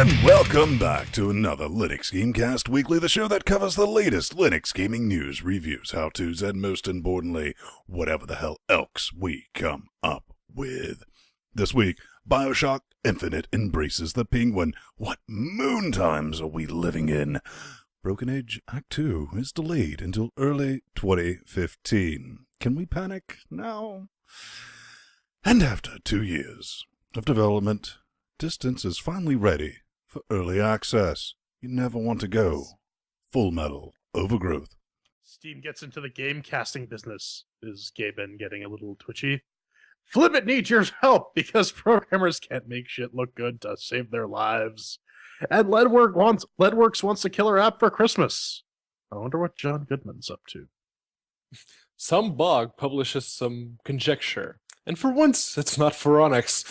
And welcome back to another LinuxGameCast Weekly, the show that covers the latest Linux gaming news, reviews, how-tos, and most importantly, whatever the hell else we come up with. This week, BioShock Infinite embraces the penguin. What moon times are we living in? Broken Age Act 2 is delayed until early 2015. Can we panic now? And after 2 years of development, Distance is finally ready for early access. You never want to go Full Metal Overgrowth. Steam gets into the game casting business. Is Gaben getting a little twitchy? Flippit needs your help because programmers can't make shit look good to save their lives. And Leadworks wants a killer app for Christmas. I wonder what John Goodman's up to. Some blog publishes some conjecture, and for once, it's not Phoronix.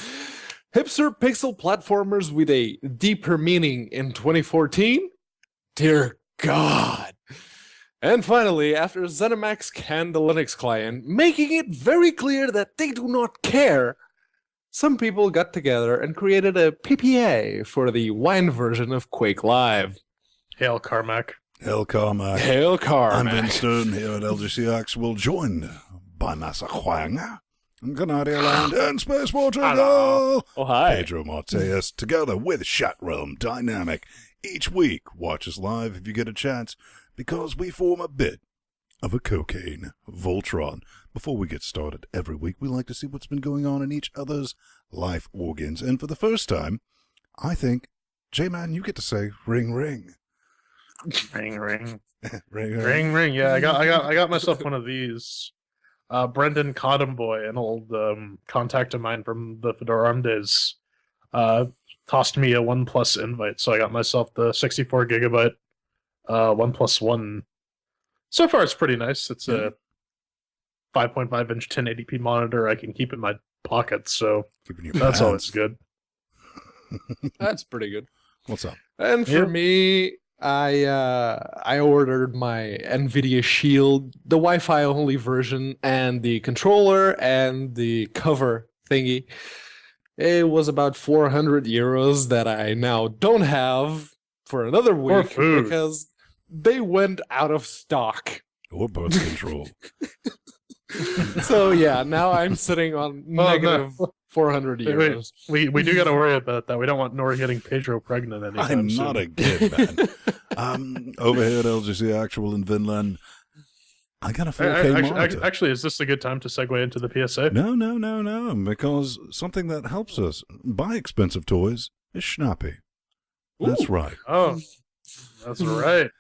Hipster pixel platformers with a deeper meaning in 2014? Dear God. And finally, after ZeniMax canned the Linux client, making it very clear that they do not care, some people got together and created a PPA for the wine version of Quake Live. Hail Carmack. Hail Carmack. Hail Carmack. I'm Vince Stone here at LGCX. We're joined by Massa Huang, Canadia Land, and Space Portugal. Oh, hi. Pedro Martes, together with Chat Realm Dynamic. Each week, watch us live if you get a chance, because we form a bit of a cocaine Voltron. Before we get started every week, we like to see what's been going on in each other's life organs. And for the first time, I think, J-Man, you get to say ring ring. Ring ring. Ring Ring ring. Yeah, I got myself one of these. Brendan Cottonboy, an old contact of mine from the Fedora ARM days, tossed me a OnePlus invite, so I got myself the 64 gigabyte OnePlus One. So far, it's pretty nice. It's a 5.5 inch 1080p monitor I can keep in my pocket, so that's always good. That's pretty good. What's up? And for me, I ordered my NVIDIA Shield, the Wi-Fi only version, and the controller and the cover thingy. It was about 400 euros that I now don't have for another week because they went out of stock. Or birth control. So yeah, now I'm sitting on negative 400 euros. We do got to worry about that. We don't want Nora getting Pedro pregnant anytime soon. I'm not a kid, man. Over here at LGC Actual in Vinland, I got a 4K monitor. Actually, is this a good time to segue into the PSA? No, because something that helps us buy expensive toys is Schnappy. That's right. Oh, that's right.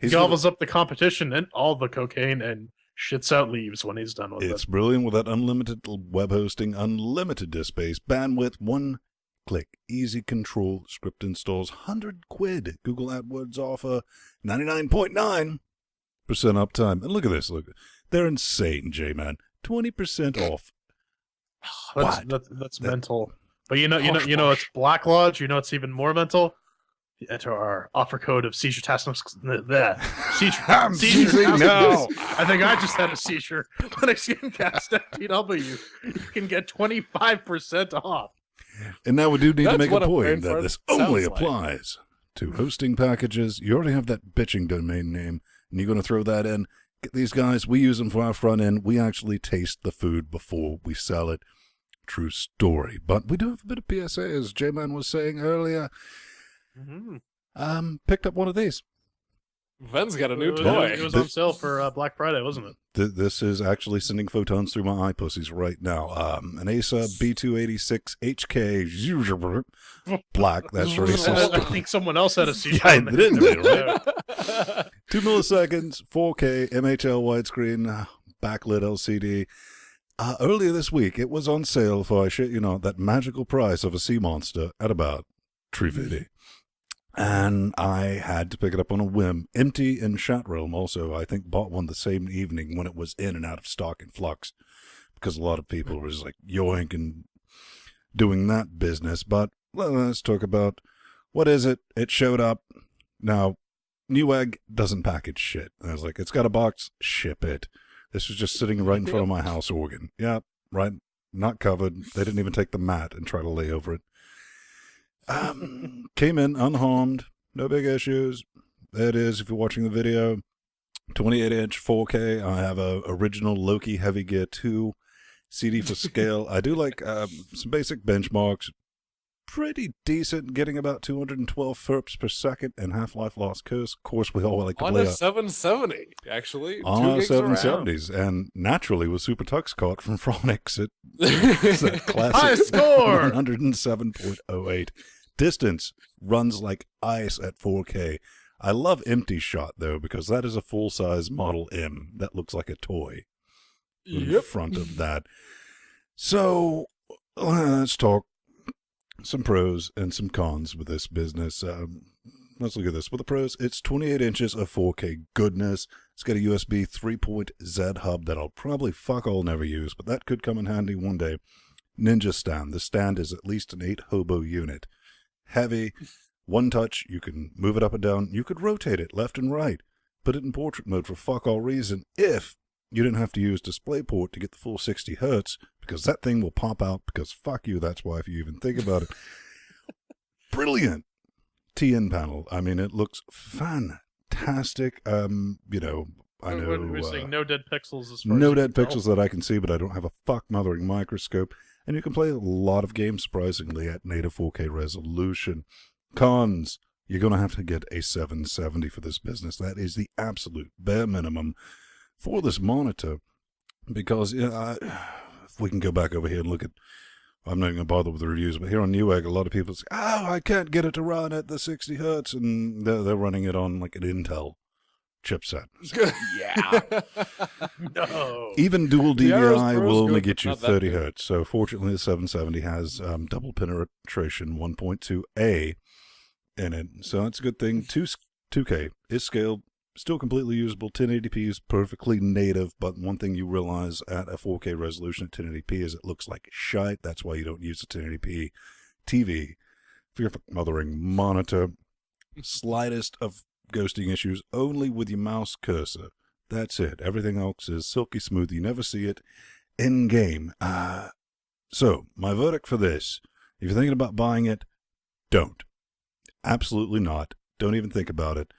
He gobbles up the competition and all the cocaine and shits out leaves when he's done with it. It's brilliant with that unlimited web hosting, unlimited disk space, bandwidth, one click, easy control, script installs, 100 quid. Google AdWords offer 99.9% uptime. And look at this, look. They're insane, J-Man. 20% off. That's mental. But you know it's Black Lodge. You know it's even more mental. Enter our offer code of seizure task. I'm seizing now. I think I just had a seizure. LinuxGameCast at TW. You can get 25% off. And now we do need to make a what point that this only sounds like. applies to hosting packages. You already have that bitching domain name, and you're going to throw that in. Get these guys, we use them for our front end. We actually taste the food before we sell it. True story. But we do have a bit of PSA, as J-Man was saying earlier. Picked up one of these. Ven's got a new toy. It was on sale for Black Friday, wasn't it? This is actually sending photons through my eye pussies right now. An Acer B286 HK black. That's racist. I think someone else had a seizure. Yeah, didn't they, right? 2 milliseconds, 4K, MHL widescreen, backlit LCD. Earlier this week, it was on sale for, I shit you not, that magical price of a sea monster at about $350. And I had to pick it up on a whim. Empty in Chat Realm also, I think, bought one the same evening when it was in and out of stock in Flux. Because a lot of people were just like yoink and doing that business. But let's talk about, what is it? It showed up. Now, Newegg doesn't package shit. I was like, it's got a box, ship it. This was just sitting right in front of my house organ. Yeah, right, not covered. They didn't even take the mat and try to lay over it. Came in unharmed, no big issues. There it is if you're watching the video. 28-inch 4K. I have a original Loki Heavy Gear 2 CD for scale. I do like some basic benchmarks. Pretty decent, getting about 212 FERPs per second and Half-Life Lost Curse. Of course, we all like to On play a 770, actually. on 2 our gigs around. 770s, and naturally with Super Tux caught from Phronix, it's that High classic score! 107.08. Distance runs like ice at 4K. I love Empty Shot, though, because that is a full-size Model M that looks like a toy in front of that. So, let's talk some pros and some cons with this business. Let's look at this. With the pros, it's 28 inches of 4K goodness. It's got a USB 3.Z hub that I'll probably fuck all never use, but that could come in handy one day. Ninja stand. The stand is at least an 8 hobo unit. Heavy, one touch, you can move it up and down. You could rotate it left and right. Put it in portrait mode for fuck all reason if you didn't have to use DisplayPort to get the full 60 hertz, because that thing will pop out, because fuck you, that's why if you even think about it. Brilliant TN panel. I mean, it looks fantastic. I know... We're saying no dead pixels as far no as dead pixels that I can see, but I don't have a fuck mothering microscope. And you can play a lot of games, surprisingly, at native 4K resolution. Cons, you're going to have to get a 770 for this business. That is the absolute bare minimum for this monitor. Because, if we can go back over here and look at, I'm not even going to bother with the reviews, but here on Newegg, a lot of people say, I can't get it to run at the 60 hertz, and they're running it on like an Intel chipset. Yeah. No. Even dual The Aeros DVI Pro's will only good, get but you not that 30 good. hertz. So fortunately, the 770 has double penetration 1.2A in it. So that's a good thing. 2K is scaled, still completely usable. 1080p is perfectly native, but one thing you realize at a 4K resolution at 1080p is it looks like shite. That's why you don't use a 1080p TV for your mothering monitor. Slightest of ghosting issues only with your mouse cursor. That's it. Everything else is silky smooth. You never see it in game. So my verdict for this: if you're thinking about buying it, don't. Absolutely not. Don't even think about it,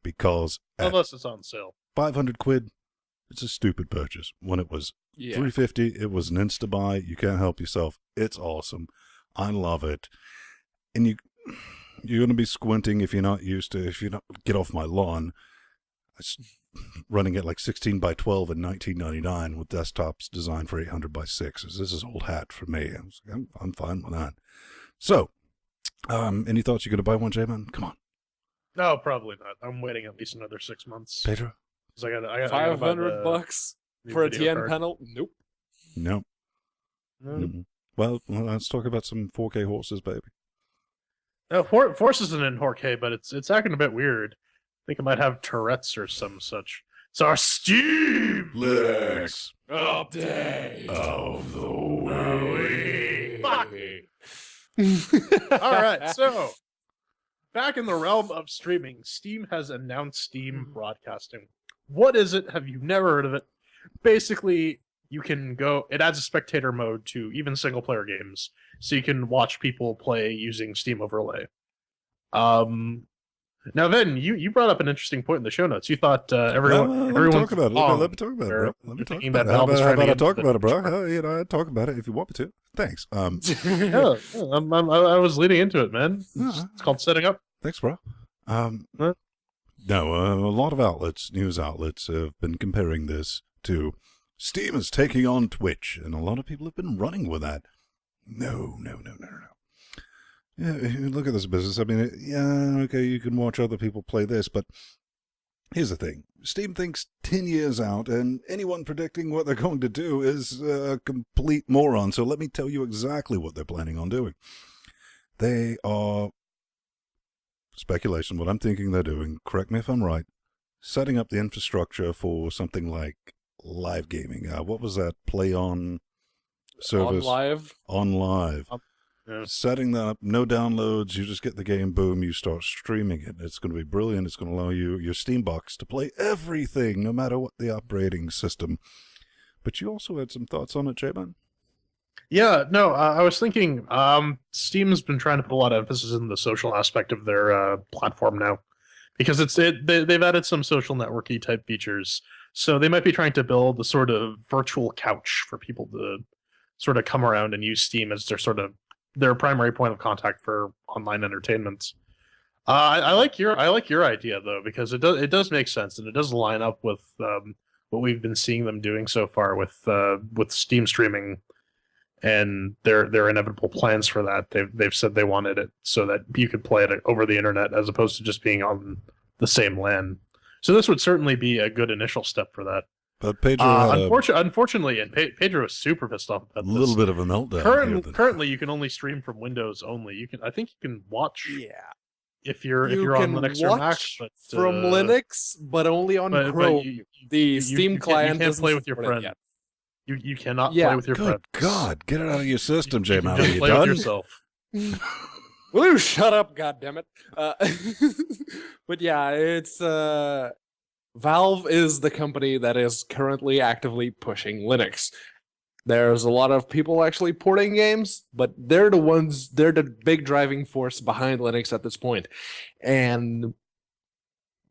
because at Unless it's on sale. 500 quid, it's a stupid purchase. When it was Yeah. 350, it was an insta buy. You can't help yourself. It's awesome. I love it. And you're going to be squinting if you're not used to, if you don't get off my lawn. It's running at like 16 by 12 in 1999 with desktops designed for 800 by 6s. This is old hat for me. I'm fine with that. So, any thoughts you're going to buy one, J-Man? Come on. No, probably not. I'm waiting at least another 6 months. Pedro? 'Cause I gotta buy the $500 new for a video TN card. panel? Nope. No. No. Mm-mm. Well, let's talk about some 4K horses, baby. No, Force isn't in 4K, but it's acting a bit weird. I think it might have Tourette's or some such. It's our Steam Lex Update of the week. Fuck. All right, so back in the realm of streaming, Steam has announced Steam Broadcasting. What is it? Have you never heard of it? Basically, you can go. It adds a spectator mode to even single player games, so you can watch people play using Steam Overlay. Now, then you brought up an interesting point in the show notes. You thought everyone. Let me talk about it. Let me talk about it, bro. Let me You're talk thinking about that it. How Valve is about trying to I get talk into about it, bro? the- I'd talk about it if you want me to. Thanks. Yeah, I was leading into it, man. It's called setting up. Thanks, bro. What? No, a lot of outlets, news outlets, have been comparing this to Steam is taking on Twitch, and a lot of people have been running with that. No. Yeah, look at this business. I mean, yeah, okay, you can watch other people play this, but here's the thing. Steam thinks 10 years out, and anyone predicting what they're going to do is a complete moron. So let me tell you exactly what they're planning on doing. They are, speculation, what I'm thinking they're doing, correct me if I'm right, setting up the infrastructure for something like live gaming. What was that? Play on service? On live. Yeah. Setting that up, no downloads, you just get the game, boom, you start streaming it. It's going to be brilliant. It's going to allow you, your Steam box, to play everything, no matter what the operating system. But you also had some thoughts on it, J-Man? Yeah, no, I was thinking. Steam's been trying to put a lot of emphasis in the social aspect of their platform now, because they've added some social networky type features. So they might be trying to build a sort of virtual couch for people to sort of come around and use Steam as their primary point of contact for online entertainment. I like your idea though, because it does make sense, and it does line up with what we've been seeing them doing so far with Steam streaming and their inevitable plans for that. They've said they wanted it so that you could play it over the internet as opposed to just being on the same LAN. So this would certainly be a good initial step for that. But Pedro had Unfortunately, and Pedro is super pissed off about a little bit of a meltdown. Currently, you can only stream from Windows only. I think you can watch. Yeah. If you're on Linux or Mac, but, from Linux, but only on Chrome. The Steam client you can't play with your friend. You cannot play with your friend. Good God, get it out of your system, J Man. Just Are you play done? with yourself. Will you shut up, goddammit? But yeah, it's Valve is the company that is currently actively pushing Linux. There's a lot of people actually porting games, but they're the big driving force behind Linux at this point. And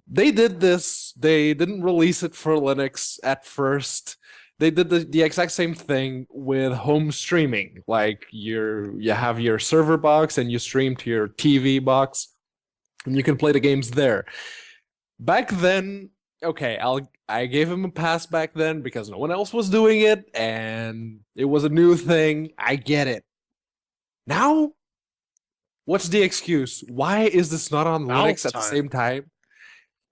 they did this, they didn't release it for Linux at first. They did the exact same thing with home streaming. Like you have your server box and you stream to your TV box, and you can play the games there. Back then, okay, I gave him a pass back then because no one else was doing it, and it was a new thing. I get it. Now, what's the excuse? Why is this not on Valve Linux at the same time?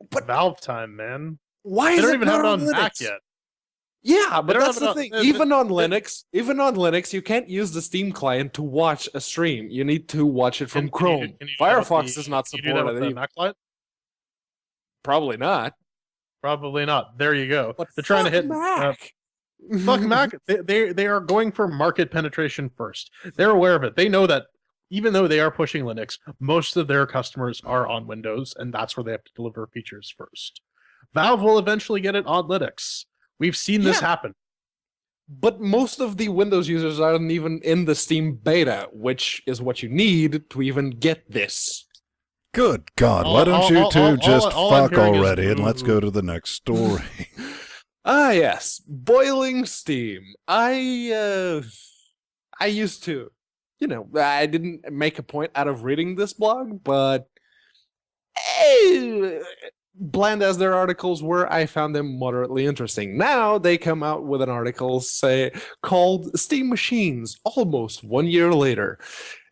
But Valve time, man. Why They is don't it even not have it on on Linux? Mac yet. Yeah, but don't that's have it the on- thing. they- Even on Linux, you can't use the Steam client to watch a stream. You need to watch it from Chrome. Can you do that with Firefox the- does not can you do that support with it. the either. Mac client? Probably not. Probably not. There you go. But They're trying to fuck hit Mac. fuck Mac. They are going for market penetration first. They're aware of it. They know that even though they are pushing Linux, most of their customers are on Windows, and that's where they have to deliver features first. Valve will eventually get it on Linux. We've seen this happen. But most of the Windows users aren't even in the Steam beta, which is what you need to even get this. Good God, why don't you two just all I'm fuck hearing is already and let's boo. go to the next story. Ah, yes, boiling Steam. I used to, I didn't make a point out of reading this blog, but bland as their articles were, I found them moderately interesting. Now they come out with an article called Steam Machines, almost 1 year later.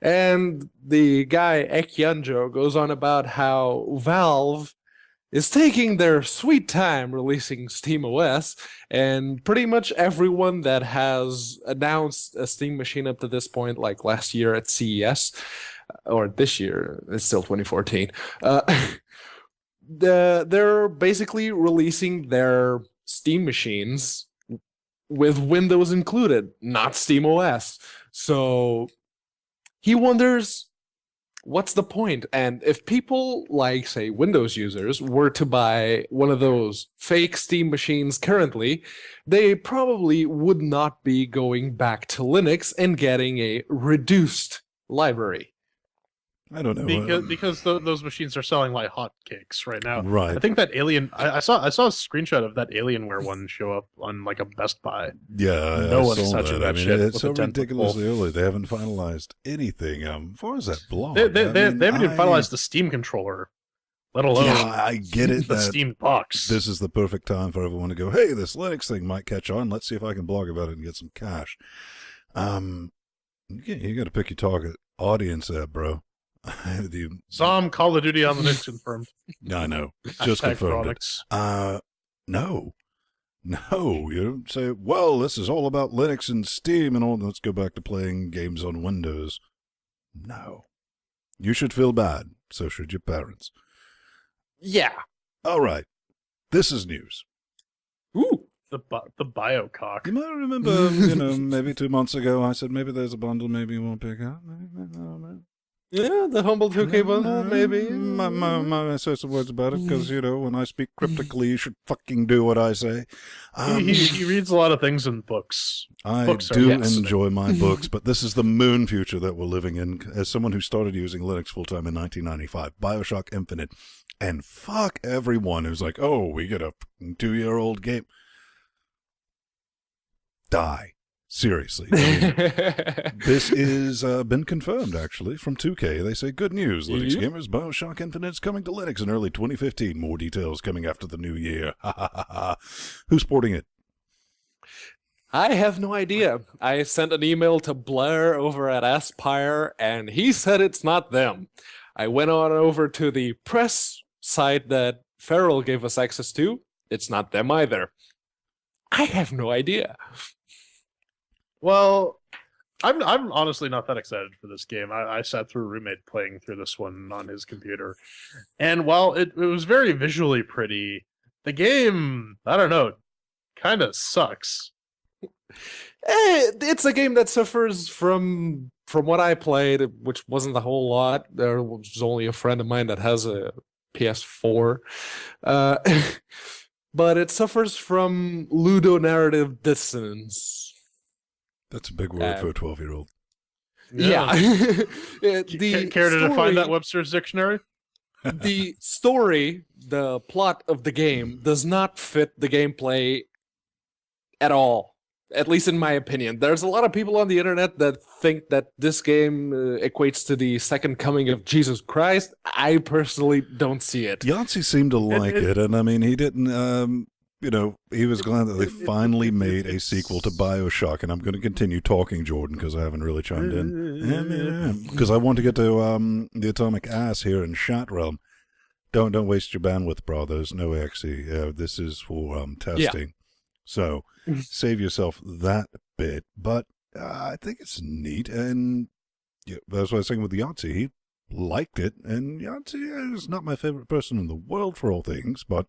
And the guy, Ekyanjo, goes on about how Valve is taking their sweet time releasing SteamOS, and pretty much everyone that has announced a Steam machine up to this point, like last year at CES, or this year, it's still 2014, they're basically releasing their Steam machines with Windows included, not SteamOS. So he wonders, what's the point? And if people like, say, Windows users were to buy one of those fake Steam machines currently, they probably would not be going back to Linux and getting a reduced library. I don't know. Because those machines are selling like hotcakes right now. Right. I think that Alien. I saw a screenshot of that Alienware one show up on like a Best Buy. Yeah, No I one's saw touching that. I that mean, shit it's with so a 10 ridiculously early. They haven't finalized anything. As far as that blog, They haven't even I- finalized the Steam controller, let alone Yeah, I get it. the that Steam box. This is the perfect time for everyone to go, hey, this Linux thing might catch on. Let's see if I can blog about it and get some cash. You got to pick your target audience there, bro. Some Call of Duty on the Linux confirmed. I know. Just Hashtag confirmed it. products. No. You don't say, well, this is all about Linux and Steam and all. Let's go back to playing games on Windows. No. You should feel bad. So should your parents. Yeah. All right. This is news. Ooh. The BioCock. You might remember, maybe 2 months ago, I said maybe there's a bundle, maybe you won't pick up. Maybe, I don't know. Yeah, the humble 2K bundle, maybe. I say some words about it, because, when I speak cryptically, you should fucking do what I say. He reads a lot of things in books. I Books are do fascinating. enjoy my books, but this is the moon future that we're living in. As someone who started using Linux full-time in 1995, BioShock Infinite, and fuck everyone who's like, oh, we get a 2-year-old game. Die. Seriously. This is been confirmed, actually, from 2K. They say, good news, Linux gamers, BioShock Infinite is coming to Linux in early 2015. More details coming after the new year. Who's porting it? I have no idea. I sent an email to Blair over at Aspire, and he said it's not them. I went on over to the press site that Farrell gave us access to. It's not them either. I have no idea. Well, I'm honestly not that excited for this game. I sat through a roommate playing through this one on his computer, and while it was very visually pretty, the game, I don't know, kind of sucks. It's a game that suffers from what I played, which wasn't a whole lot. There was only a friend of mine that has a PS4. But it suffers from ludonarrative dissonance. That's a big word for a 12-year-old. Yeah. Care to define that Webster's dictionary? The story, the plot of the game, does not fit the gameplay at all. At least in my opinion. There's a lot of people on the internet that think that this game equates to the second coming of Jesus Christ. I personally don't see it. Yahtzee seemed to like it, and I mean, he didn't, he was glad that they finally made a sequel to BioShock, and I'm going to continue talking, Jordan, because I haven't really chimed in. Because I want to get to the atomic ass here in chat realm. Don't waste your bandwidth, bro. There's no exe. This is for testing. Yeah. So save yourself that bit. But I think it's neat, and that's what I was saying with Yahtzee. He liked it, and Yahtzee is not my favorite person in the world for all things, but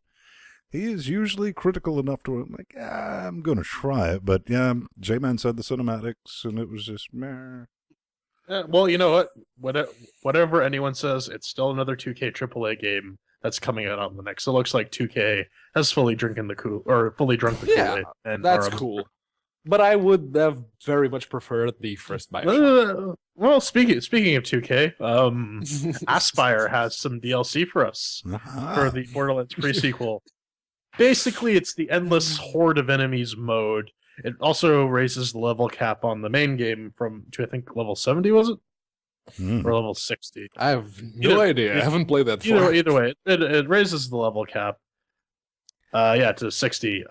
he is usually critical enough to I'm going to try it. But yeah, J-Man said the cinematics, and it was just meh. Well, you know what? Whatever anyone says, it's still another 2K AAA game that's coming out on the next. It looks like 2K has fully drunk the Kool-Aid. And that's cool. But I would have very much preferred the first BioShock. Well, speaking of 2K, Aspire has some DLC for us for the Borderlands pre-sequel. Basically, it's the endless horde of enemies mode. It also raises the level cap on the main game to, I think, level 70, was it? Or level 60? I have no idea. I haven't played that far. Either way, it raises the level cap. To 60.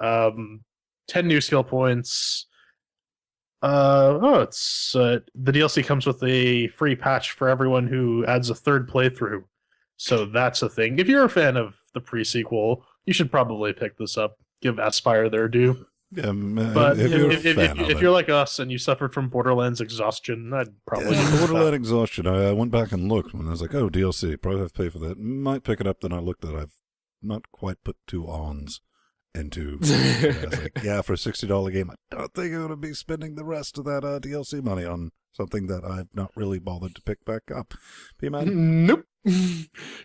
10 new skill points. The DLC comes with a free patch for everyone who adds a third playthrough. So that's a thing. If you're a fan of the pre-sequel, you should probably pick this up. Give Aspire their due. Yeah, but if you're like us and you suffered from Borderlands exhaustion, I'd probably Borderlands exhaustion. I went back and looked when I was like, oh, DLC, probably have to pay for that. Might pick it up. Then I looked at I've not quite put 2 ons into. I was like, yeah, for a $60 game, I don't think I'm going to be spending the rest of that DLC money on something that I've not really bothered to pick back up. P-Man? Nope.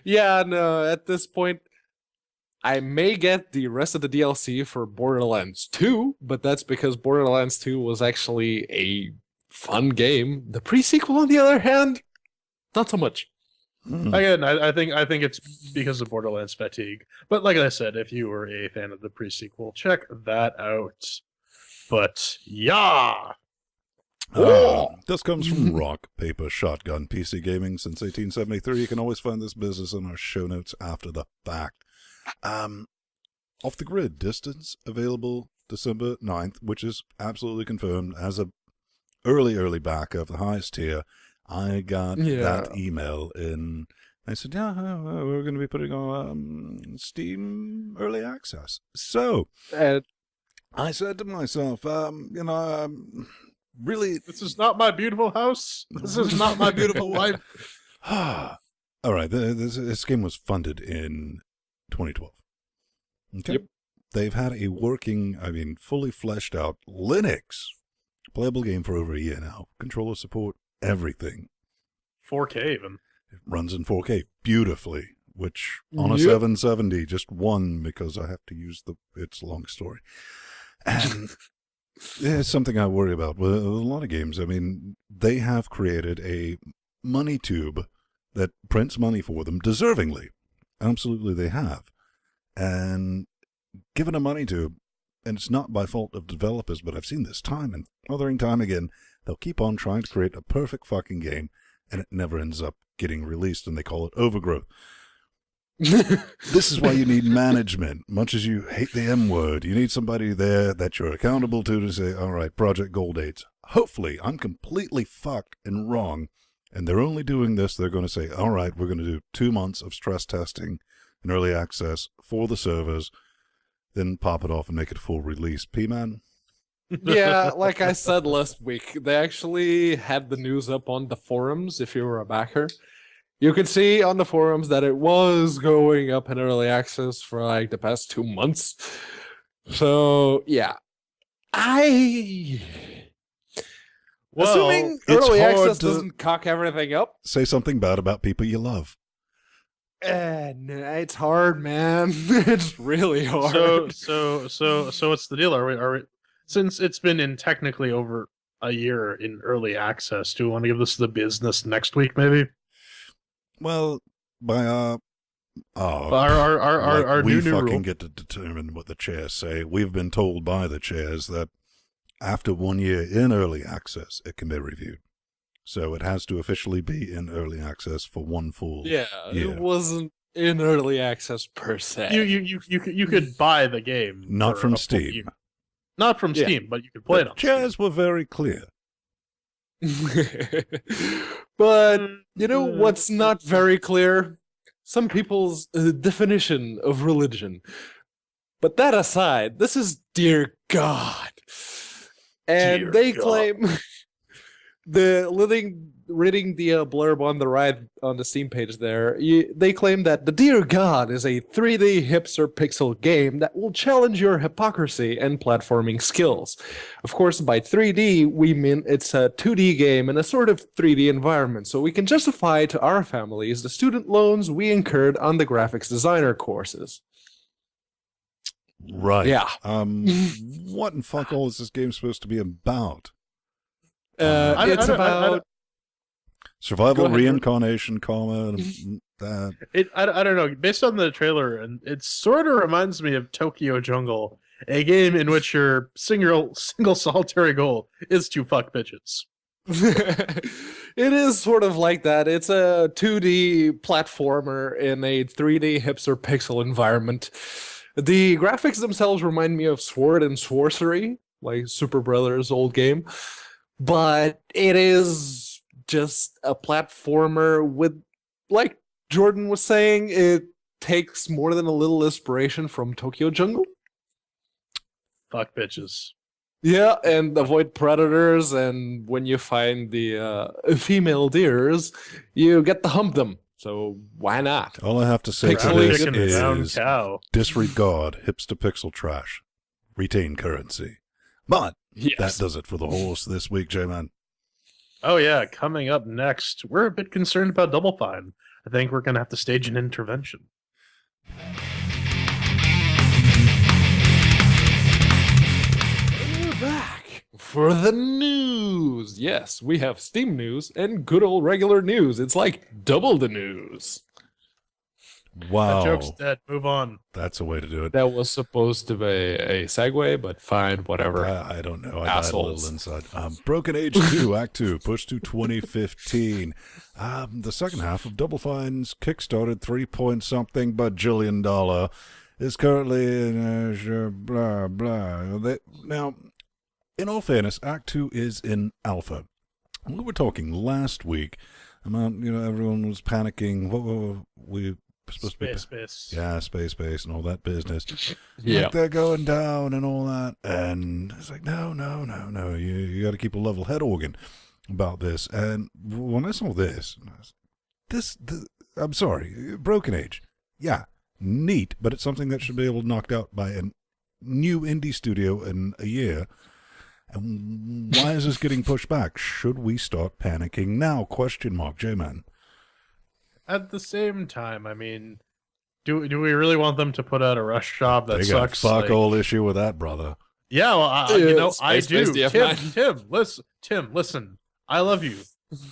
Yeah, no, at this point, I may get the rest of the DLC for Borderlands 2, but that's because Borderlands 2 was actually a fun game. The pre-sequel, on the other hand, not so much. Again, I think it's because of Borderlands fatigue. But like I said, if you were a fan of the pre-sequel, check that out. But yeah! This comes from Rock, Paper, Shotgun, PC Gaming since 1873. You can always find this business in our show notes after the fact. Off the Grid, Distance, available December 9th, which is absolutely confirmed as a early back of the highest tier. I got that email in. I said, we're going to be putting on Steam Early Access. So, I said to myself, really... This is not my beautiful house. This is not my beautiful wife. All right, this game was funded in 2012. Okay. Yep. They've had a working, fully fleshed out Linux playable game for over a year now. Controller support, everything. 4K even. It runs in 4K beautifully, which on a Yep. 770 just won because I have to use it's a long story. And it's something I worry about with a lot of games. I mean, they have created a money tube that prints money for them deservingly. Absolutely they have. And given a money tube, and it's not by fault of developers, but I've seen this time and time again, they'll keep on trying to create a perfect fucking game, and it never ends up getting released, and they call it overgrowth. This is why you need management. Much as you hate the M word, you need somebody there that you're accountable to say, all right, project goal dates. Hopefully, I'm completely fucked and wrong, and they're only doing this, they're going to say, all right, we're going to do 2 months of stress testing and early access for the servers, then pop it off and make it a full release. P-Man? Yeah, like I said last week, they actually had the news up on the forums if you were a backer. You could see on the forums that it was going up in early access for like the past 2 months. So, yeah. Assuming it's early hard access to- doesn't cock everything up, Say something bad about people you love. it's hard, man. It's really hard. So what's the deal? Are we since it's been in technically over a year in early access, do we want to give this the business next week maybe? Well, by Our we new fucking rule. get to determine what the chairs say. We've been told by the chairs that after 1 year in early access, it can be reviewed. So it has to officially be in early access for one full Yeah, year. it wasn't in early access per se. You could buy the game Not for from a full Steam. year. Not from Yeah. Steam, but you could play it The on chairs were very clear. But you know what's not very clear? Some people's definition of religion. But that aside, this is Dear God. And Dear they God. claim reading the blurb on the right on the Steam page there, they claim that the Dear God is a 3D hipster pixel game that will challenge your hypocrisy and platforming skills. Of course, by 3D, we mean it's a 2D game in a sort of 3D environment, so we can justify to our families the student loans we incurred on the graphics designer courses. Right. Yeah. What in fuck all is this game supposed to be about? It's about... Survival, Go ahead, reincarnation, karma, I don't know. Based on the trailer, and it sort of reminds me of Tokyo Jungle, a game in which your single solitary goal is to fuck bitches. It is sort of like that. It's a 2D platformer in a 3D hipster pixel environment. The graphics themselves remind me of Sword and Sorcery, like Super Brothers' old game, but it is just a platformer with, like Jordan was saying, it takes more than a little inspiration from Tokyo Jungle. Fuck bitches. Yeah, and avoid predators, and when you find the female deers, you get to hump them. So why not? all I have to say to Pixel this Chicken, brown is cow. disregard hipster pixel trash. Retain currency. But Yes. that does it for the horse this week, J-Man. Oh yeah, coming up next, we're a bit concerned about Double Fine. I think we're gonna have to stage an intervention. We're back for the news. Yes, we have Steam news and good old regular news. It's like double the news. Wow. That joke's dead. Move on. That's a way to do it. That was supposed to be a segue, but fine, whatever. I don't know. I died a Assholes. little inside. Broken Age 2, Act 2, pushed to 2015. The second half of Double Fine's Kickstarted 3-point-something bajillion dollar is currently in blah, blah. Now, in all fairness, Act 2 is in alpha. We were talking last week about, everyone was panicking. What were we supposed to be? Space. Yeah, space, and all that business. Yeah. Like they're going down and all that. And it's like, no. You got to keep a level head organ about this. And when I saw this, I'm sorry, Broken Age. Yeah, neat, but it's something that should be able to knocked out by a new indie studio in a year. And why is this getting pushed back? Should we start panicking now? Question mark, J-Man. At the same time, I mean, do we really want them to put out a rush job that They sucks? got fuck all issue with that, brother. Yeah, well, I do. DF9. Tim, listen. I love you.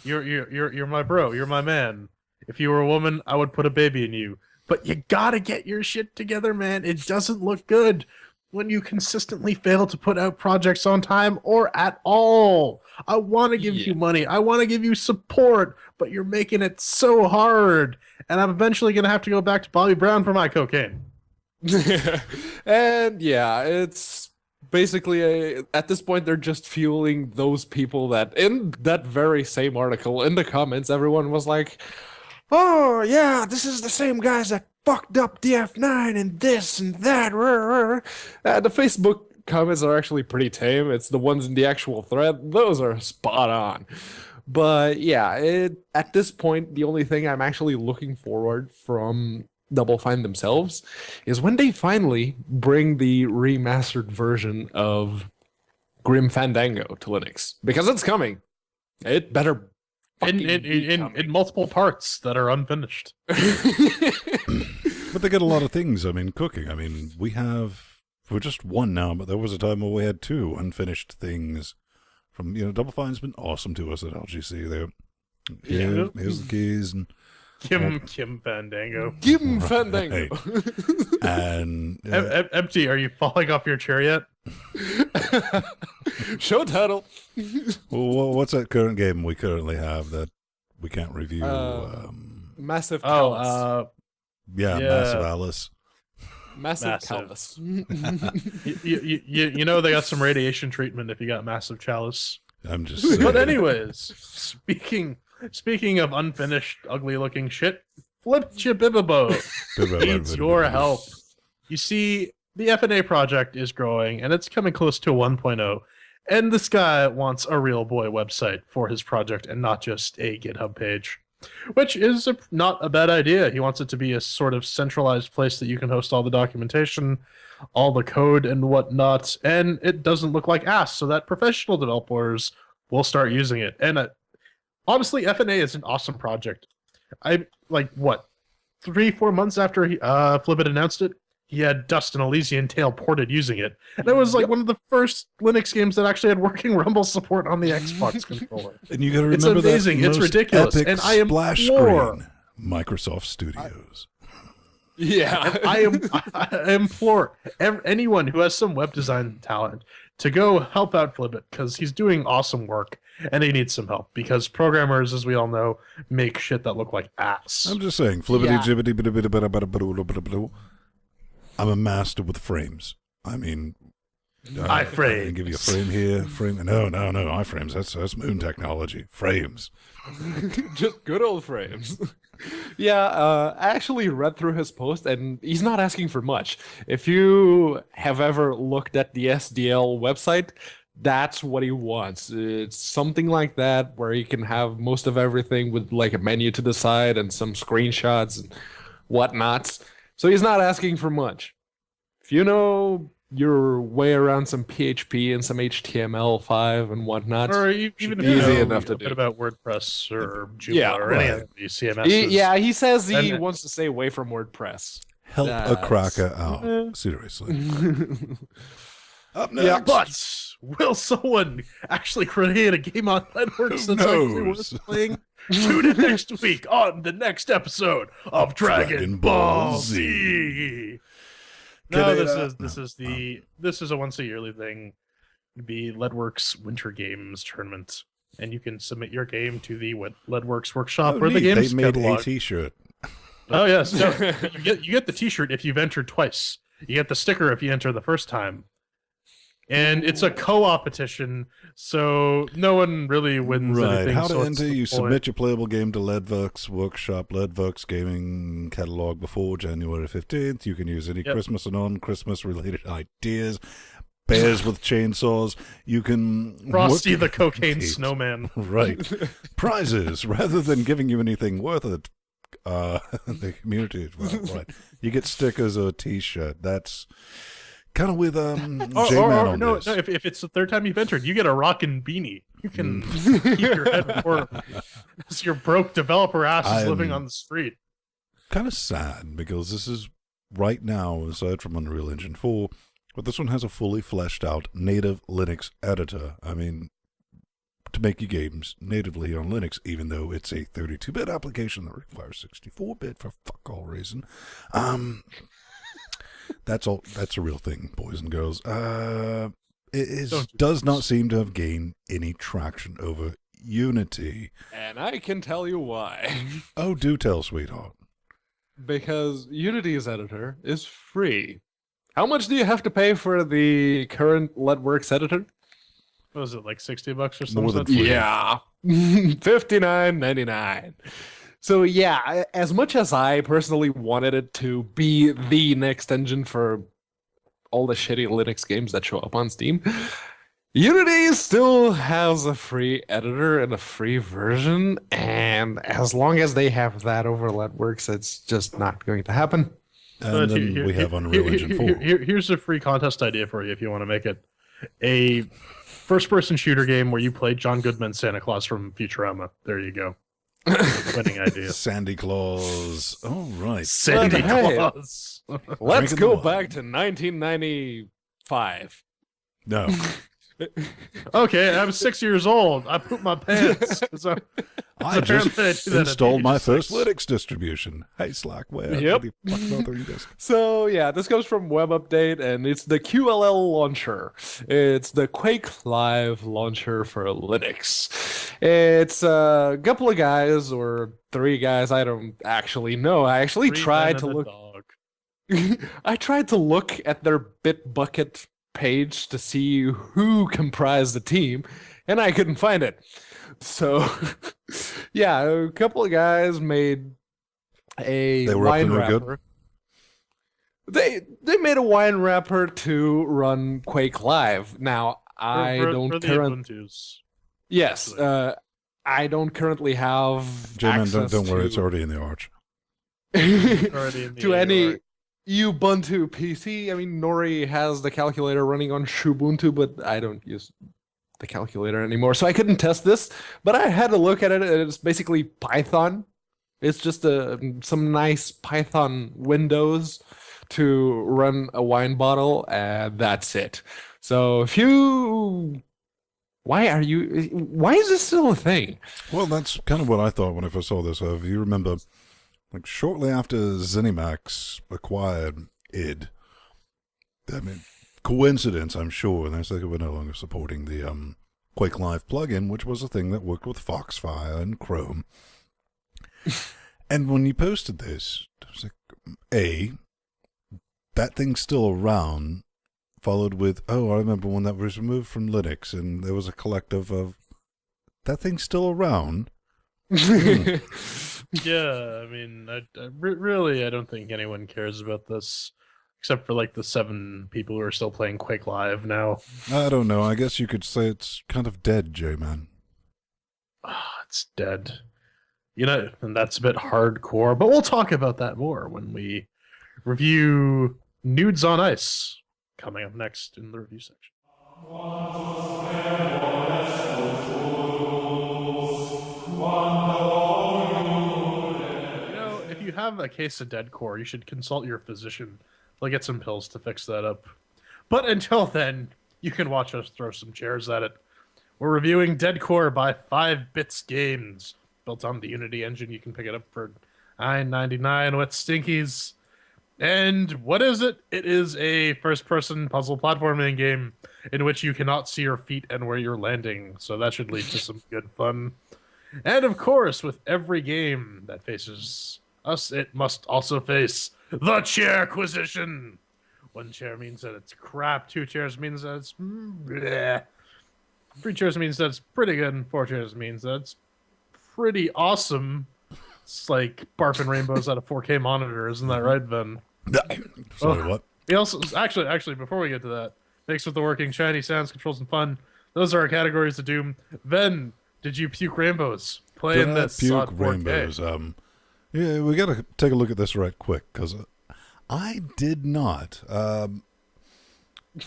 You're my bro. You're my man. If you were a woman, I would put a baby in you. But you gotta get your shit together, man. It doesn't look good when you consistently fail to put out projects on time or at all. I want to give you money. I want to give you support, but you're making it so hard. And I'm eventually going to have to go back to Bobby Brown for my cocaine. And yeah, it's basically at this point they're just fueling those people that in that very same article in the comments everyone was like, oh yeah, this is the same guys that fucked up DF9 and this and that. The Facebook comments are actually pretty tame. It's the ones in the actual thread. Those are spot on. But yeah, at this point, the only thing I'm actually looking forward from Double Fine themselves is when they finally bring the remastered version of Grim Fandango to Linux. Because it's coming. It better in multiple parts that are unfinished. But they get a lot of things, cooking. We're just one now, but there was a time where we had two unfinished things. From, Double Fine's been awesome to us at LGC. Here's the keys. And Kim Fandango. Kim Fandango. And... Empty, are you falling off your chair yet? Show title. Well, what's that current game we currently have that we can't review? Massive Callus. Massive Alice. Massive Callus. you know they got some radiation treatment if you got massive chalice. I'm just saying. But anyways, speaking of unfinished, ugly-looking shit, Flip Chibibibo needs your help. You see, the FNA project is growing, and it's coming close to 1.0, and this guy wants a real boy website for his project and not just a GitHub page. Which is not a bad idea. He wants it to be a sort of centralized place that you can host all the documentation, all the code and whatnot, and it doesn't look like ass, so that professional developers will start using it. And honestly, FNA is an awesome project. 3-4 months after Flibbit announced it, he had Dust and Elysian Tale ported using it. And it was one of the first Linux games that actually had working Rumble support on the Xbox controller. And you got to remember, it's amazing. That It's ridiculous. Epic and I splash implore screen, Microsoft Studios. I implore anyone who has some web design talent to go help out Flibbit, because he's doing awesome work and he needs some help, because programmers, as we all know, make shit that look like ass. I'm just saying, flibbity jibbity bida bida bida bida bida bida bida. I'm a master with frames. iframes. I give you a frame here, frame. No, iframes. That's moon technology. Frames. Just good old frames. I actually read through his post, and he's not asking for much. If you have ever looked at the SDL website, that's what he wants. It's something like that, where you can have most of everything with a menu to the side and some screenshots and whatnots. So he's not asking for much. If you know your way around some PHP and some HTML5 and whatnot, or even if easy you know enough to a do. bit about WordPress or Joomla or any of these CMSs. He says he wants to stay away from WordPress. Help a cracker out. Seriously. Up next. Yeah, but will someone actually create a game on Networks that's actually worth playing? Tune in next week on the next episode of Dragon Ball Z. No, this is a once a yearly thing. It'd be Leadworks Winter Games Tournament, and you can submit your game to the Leadworks Workshop or the games They made catalog. a T-shirt. Oh yes, no, you get the T-shirt if you've entered twice. You get the sticker if you enter the first time. And it's a co-op petition, so no one really wins anything. How to so enter? You submit your playable game to Leadworks Workshop, Leadworks Gaming Catalog before January 15th. You can use any Christmas and non-Christmas related ideas. Bears with chainsaws. You can... Frosty the Cocaine Snowman. Right. Prizes, rather than giving you anything worth it. The community, right. You get stickers or a T-shirt. Kind of with Or, J-Man or on no, this. no. If it's the third time you've entered, you get a rockin' beanie. You can keep your head warm as your broke developer ass is living on the street. Kind of sad because this is right now, aside from Unreal Engine 4, but this one has a fully fleshed out native Linux editor. I mean, to make your games natively on Linux, even though it's a 32-bit application that requires 64-bit for fuck all reason. That's a real thing, boys and girls. Does not seem to have gained any traction over Unity. And I can tell you why. Oh, do tell, sweetheart. Because Unity's editor is free. How much do you have to pay for the current LetWorks editor? What was it, like $60 or something? More than free. Yeah. $59.99. So yeah, as much as I personally wanted it to be the next engine for all the shitty Linux games that show up on Steam, Unity still has a free editor and a free version, and as long as they have that over LetWorks, it's just not going to happen. And then we have Unreal Engine 4. Here's a free contest idea for you if you want to make it a first-person shooter game where you play John Goodman's Santa Claus from Futurama. There you go. Winning idea. Sandy Claus. Oh, right. Sandy Hey, Claus. Let's Drinking go the wine. back to 1995. No. Okay, I was 6 years old. I pooped my pants. So, I apparently just I do that at the installed age my of first 6. Linux distribution. Hey, Slackware. Yep. What the fuck about the disk? So yeah, this comes from Web Update, and it's the QLL launcher. It's the Quake Live launcher for Linux. It's a couple of guys, or 3 guys, I don't actually know. I actually Three tried men to and a look. dog. I tried to look at their Bitbucket page to see who comprised the team, and I couldn't find it. So, yeah, a couple of guys made a They were up to wine no good? wrapper. They made a wine wrapper to run Quake Live. Now, I don't for the currently. Ubuntus. Yes, I don't currently have J-Man, access don't worry. to- It's already in the arch. Already in the to any AUR. Ubuntu PC. I mean, Nori has the calculator running on Ubuntu, but I don't use the calculator anymore, so I couldn't test this. But I had to look at it, and it's basically Python. It's just some nice Python windows to run a wine bottle, and that's it. So if you... Why is this still a thing? Well, that's kind of what I thought when I first saw this. If you remember, like shortly after ZeniMax acquired id, I mean, coincidence, I'm sure, and they were no longer supporting the Quake Live plugin, which was a thing that worked with Foxfire and Chrome. And when you posted this, I was like, A, that thing's still around, followed with, oh, I remember when that was removed from Linux, and there was a collective of, that thing's still around. Yeah, I mean, really, I don't think anyone cares about this, except for like the 7 people who are still playing Quake Live now. I don't know. I guess you could say it's kind of dead, J-Man. It's dead. You know, and that's a bit hardcore, but we'll talk about that more when we review Nudes on Ice, coming up next in the review section. If you have a case of dead core, you should consult your physician. They'll get some pills to fix that up. But until then, you can watch us throw some chairs at it. We're reviewing Dead Core by 5 Bits Games, built on the Unity engine. You can pick it up for $9.99 with Stinkies. And what is it? It is a first-person puzzle platforming game in which you cannot see your feet and where you're landing. So that should lead to some good fun. And of course, with every game that faces us, it must also face the Chairquisition. 1 chair means that it's crap. 2 chairs means that it's bleh. 3 chairs means that it's pretty good. And 4 chairs means that it's pretty awesome. It's like barfing rainbows at a 4K monitor, isn't that right, Ben? Sorry, what? He also actually before we get to that, mixed with the working shiny sounds, controls, and fun. Those are our categories of doom. Ben, did you puke rainbows playing Did I this puke on 4K? rainbows? Yeah, we got to take a look at this right quick because I did not.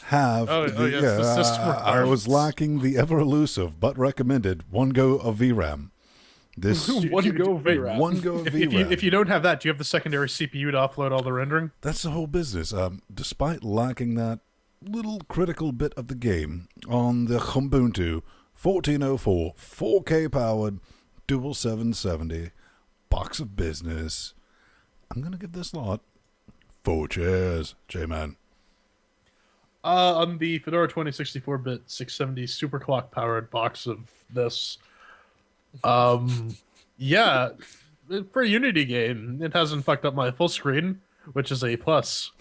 have yes, the system I was requirements. lacking the ever elusive but recommended one go of VRAM. This One go VRAM. one go of If VRAM. you don't have that, do you have the secondary CPU to offload all the rendering? That's the whole business. Despite lacking that little critical bit of the game on the Ubuntu 1404 4K powered dual 770 box of business, I'm gonna give this lot 4 chairs, J-Man. On the Fedora 2064-bit 670 superclock powered box of this, yeah, for a Unity game, it hasn't fucked up my full screen, which is a plus.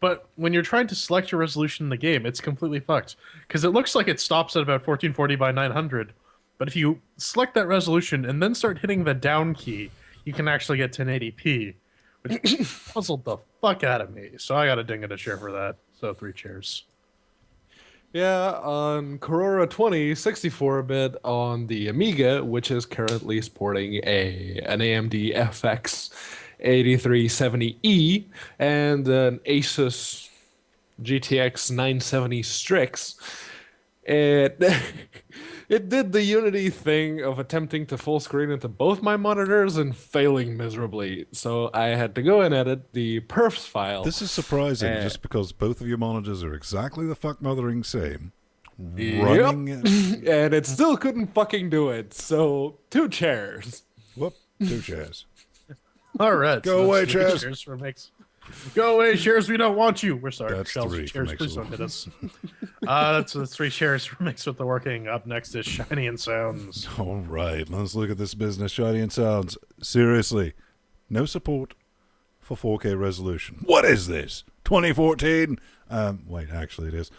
But when you're trying to select your resolution in the game, it's completely fucked because it looks like it stops at about 1440 by 900. But if you select that resolution and then start hitting the down key, you can actually get 1080p, which puzzled the fuck out of me. So I got to ding it a chair for that. So 3 chairs. Yeah, on Corora 2064-bit on the Amiga, which is currently sporting an AMD FX 8370E and an Asus GTX 970 Strix. It it did the Unity thing of attempting to full screen into both my monitors and failing miserably. So I had to go and edit the perfs file. This is surprising just because both of your monitors are exactly the fuck mothering same. Running. And it still couldn't fucking do it. So 2 chairs. Whoop, 2 chairs. All right. Go so away, that's 3 chairs. for Mix. Go away, chairs. We don't want you. We're sorry. That's Shells, 3 for chairs, please Mixel. don't hit us. That's the 3 chairs for Mix with the Working. Up next is Shiny and Sounds. All right, let's look at this business. Shiny and Sounds. Seriously, no support for 4K resolution. What is this? 2014? Wait, actually it is.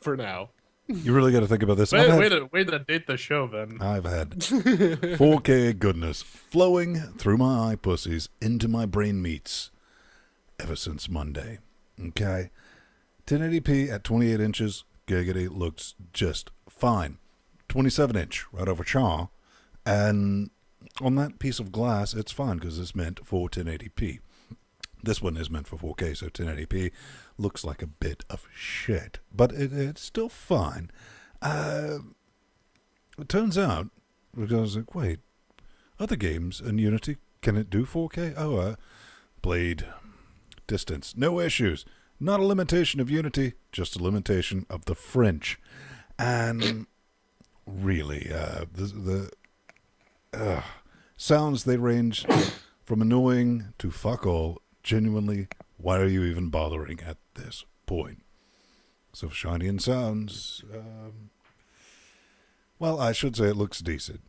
For now. You really got to think about this. Wait to date the show, then. I've had 4K goodness flowing through my eye pussies into my brain meats ever since Monday. Okay? 1080p at 28 inches, giggity, looks just fine. 27 inch, right over Char. And on that piece of glass, it's fine because it's meant for 1080p. This one is meant for 4K, so 1080p looks like a bit of shit. But it's still fine. It turns out, because I was like, wait, other games in Unity, can it do 4K? Oh, Blade, Distance, no issues. Not a limitation of Unity, just a limitation of the French. And really, the sounds, they range from annoying to fuck all. Genuinely, why are you even bothering at this point? So Shiny and Sounds, well, I should say it looks decent.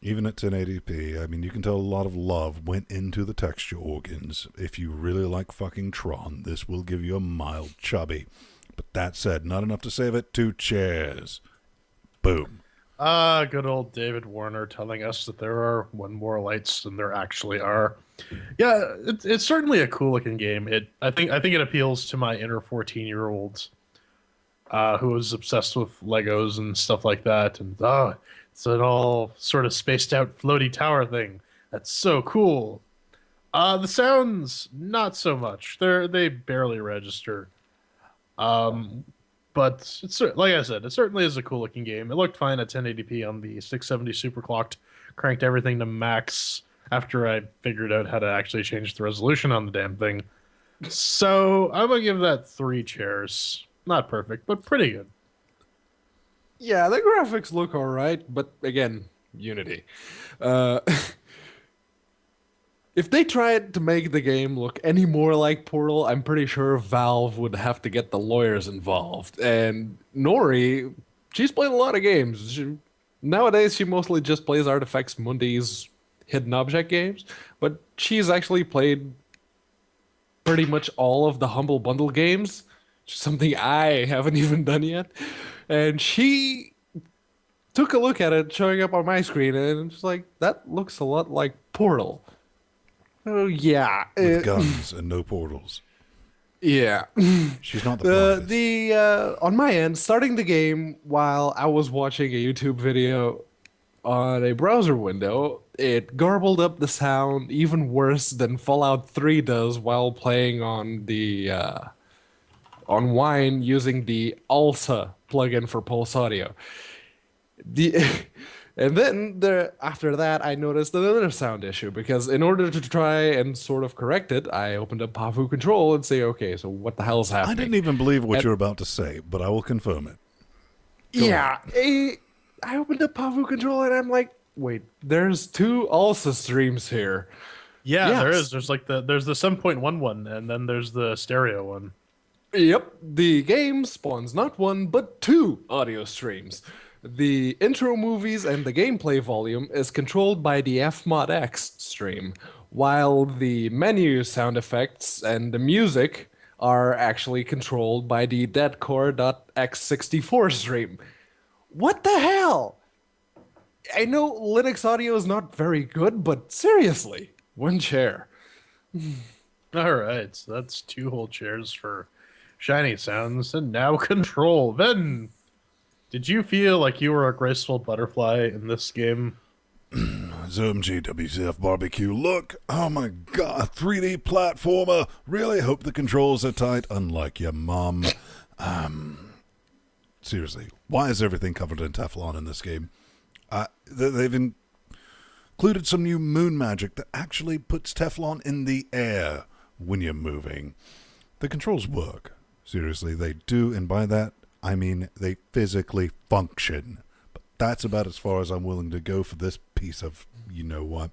Even at 1080p, I mean, you can tell a lot of love went into the texture organs. If you really like fucking Tron, this will give you a mild chubby. But that said, not enough to save it. 2 chairs. Boom. Good old David Warner telling us that there are 1 more lights than there actually are. Yeah, it's certainly a cool looking game. I think it appeals to my inner 14-year-old who was obsessed with Legos and stuff like that. And it's an all sort of spaced out floaty tower thing. That's so cool. The sounds, not so much. They barely register. But it's, like I said, it certainly is a cool looking game. It looked fine at 1080p on the 670 superclocked. Cranked everything to max after I figured out how to actually change the resolution on the damn thing. So I'm gonna give that 3 chairs. Not perfect, but pretty good. Yeah, the graphics look alright, but again, Unity. If they tried to make the game look any more like Portal, I'm pretty sure Valve would have to get the lawyers involved. And Nori, she's played a lot of games. Nowadays, she mostly just plays Artifacts Mundi's hidden object games, but she's actually played pretty much all of the Humble Bundle games, something I haven't even done yet. And she took a look at it showing up on my screen, and it's like, that looks a lot like Portal. Oh, yeah. With guns and no portals. Yeah. She's not the brightest. On my end, starting the game while I was watching a YouTube video on a browser window, it garbled up the sound even worse than Fallout 3 does while playing on the on Wine using the ALSA plugin for Pulse Audio. The and then after that, I noticed another sound issue because in order to try and sort of correct it, I opened up Pavu Control and say, okay, so what the hell is happening? I didn't even believe what you're about to say, but I will confirm it. I opened up Pavu Control and I'm like, wait, there's 2 ALSA streams here. Yeah, Yes. there is. There's there's the 7.1 one, and then there's the stereo one. Yep, the game spawns not 1 but 2 audio streams. The intro movies and the gameplay volume is controlled by the Fmod X stream, while the menu sound effects and the music are actually controlled by the deadcore.x64 stream. What the hell? I know Linux audio is not very good, but seriously, 1 chair. All right, so that's 2 whole chairs for shiny sounds, and now control. Then, did you feel like you were a graceful butterfly in this game? Zoom GWCF barbecue. Look, oh my god, a 3D platformer. Really hope the controls are tight, unlike your mum. Seriously, why is everything covered in Teflon in this game? They've included some new moon magic that actually puts Teflon in the air when you're moving. The controls work. Seriously, they do, and by that, I mean they physically function. But that's about as far as I'm willing to go for this piece of you-know-what.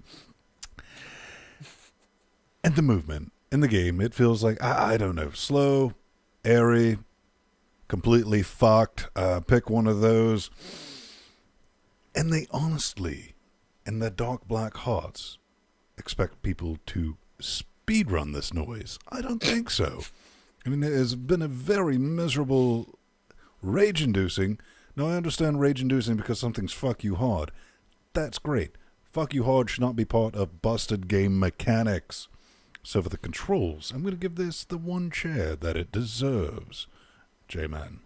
And the movement in the game, it feels like, I don't know, slow, airy, completely fucked. Pick one of those. And they honestly, in their dark black hearts, expect people to speedrun this noise. I don't think so. I mean, it has been a very miserable, rage-inducing. Now, I understand rage-inducing because something's fuck you hard. That's great. Fuck you hard should not be part of busted game mechanics. So for the controls, I'm going to give this the 1 chair that it deserves. J-Man.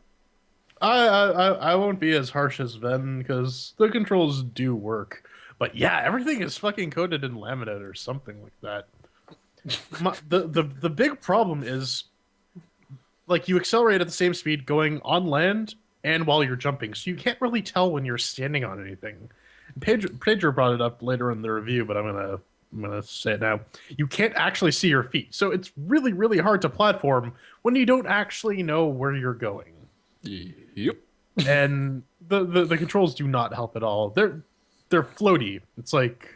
I won't be as harsh as Ven because the controls do work, but yeah, everything is fucking coated in laminate or something like that. The big problem is, like, you accelerate at the same speed going on land and while you're jumping, so you can't really tell when you're standing on anything. Pedro brought it up later in the review, but I'm gonna say it now. You can't actually see your feet, so it's really, really hard to platform when you don't actually know where you're going. Yep. And the controls do not help at all. They're floaty. It's like,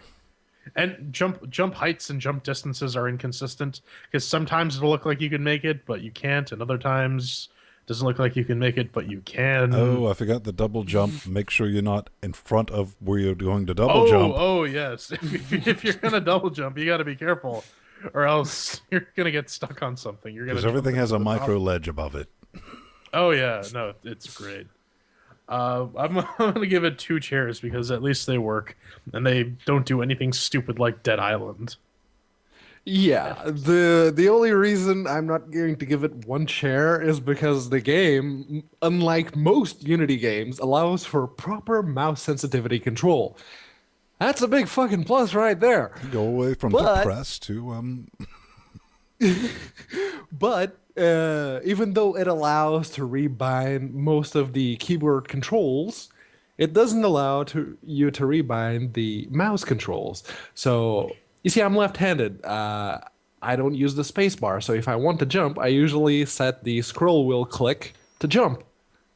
and jump heights and jump distances are inconsistent because sometimes it'll look like you can make it, but you can't, and other times it doesn't look like you can make it, but you can. Oh, I forgot the double jump. Make sure you're not in front of where you're going to double jump. Oh, yes. If you're gonna double jump, you got to be careful, or else you're gonna get stuck on something. Because everything has a micro ledge above it. Oh yeah, no, it's great. I'm gonna give it 2 chairs because at least they work and they don't do anything stupid like Dead Island. Yeah, the only reason I'm not going to give it 1 chair is because the game, unlike most Unity games, allows for proper mouse sensitivity control. That's a big fucking plus right there. Go away from depressed to But even though it allows to rebind most of the keyboard controls, it doesn't allow you to rebind the mouse controls. So, you see, I'm left-handed. I don't use the spacebar, so if I want to jump, I usually set the scroll wheel click to jump.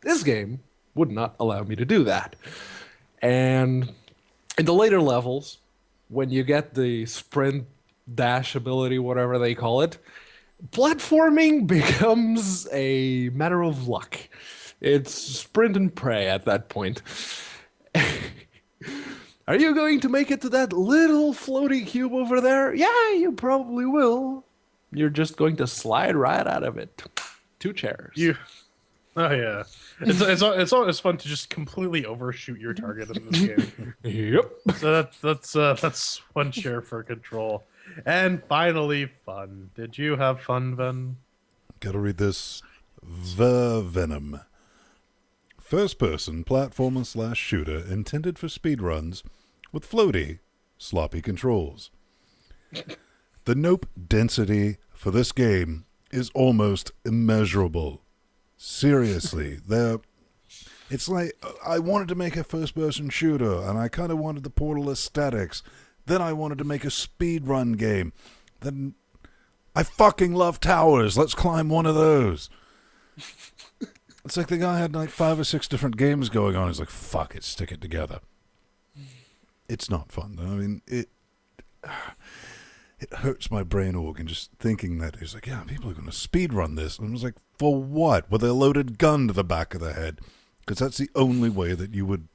This game would not allow me to do that. And in the later levels, when you get the sprint dash ability, whatever they call it, platforming becomes a matter of luck. It's sprint and pray at that point. Are you going to make it to that little floaty cube over there? Yeah, you probably will. You're just going to slide right out of it. 2 chairs. Oh yeah, it's always fun to just completely overshoot your target in this game. Yep. So that's 1 chair for control. And finally, fun. Did you have fun, Ven? Gotta read this. The Venom. First-person platformer/shooter intended for speedruns with floaty, sloppy controls. The nope density for this game is almost immeasurable. Seriously, it's like I wanted to make a first-person shooter, and I kind of wanted the Portal aesthetics. Then I wanted to make a speedrun game. Then I fucking love towers. Let's climb one of those. It's like the guy had like 5 or 6 different games going on. He's like, fuck it, stick it together. It's not fun, though. I mean, it hurts my brain organ just thinking that. He's like, yeah, people are going to speedrun this. And I was like, for what? With a loaded gun to the back of the head? Because that's the only way that you would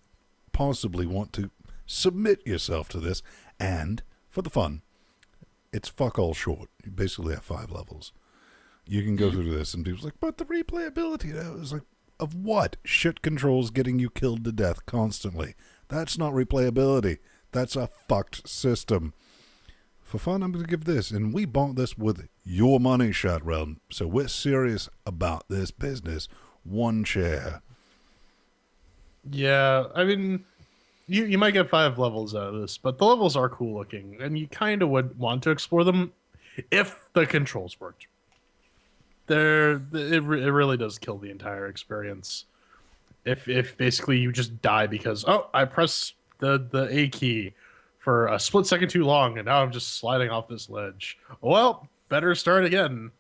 possibly want to submit yourself to this. And, for the fun, it's fuck all short. You basically have 5 levels. You can go through this, and people's like, but the replayability, I was like, of what? Shit controls getting you killed to death constantly. That's not replayability. That's a fucked system. For fun, I'm going to give this, and we bought this with your money, Shadrealm, so we're serious about this business. 1 chair. Yeah, I mean, you might get 5 levels out of this, but the levels are cool looking, and you kind of would want to explore them if the controls worked. It really does kill the entire experience. If basically you just die because, oh, I pressed the A key for a split second too long, and now I'm just sliding off this ledge. Well, better start again.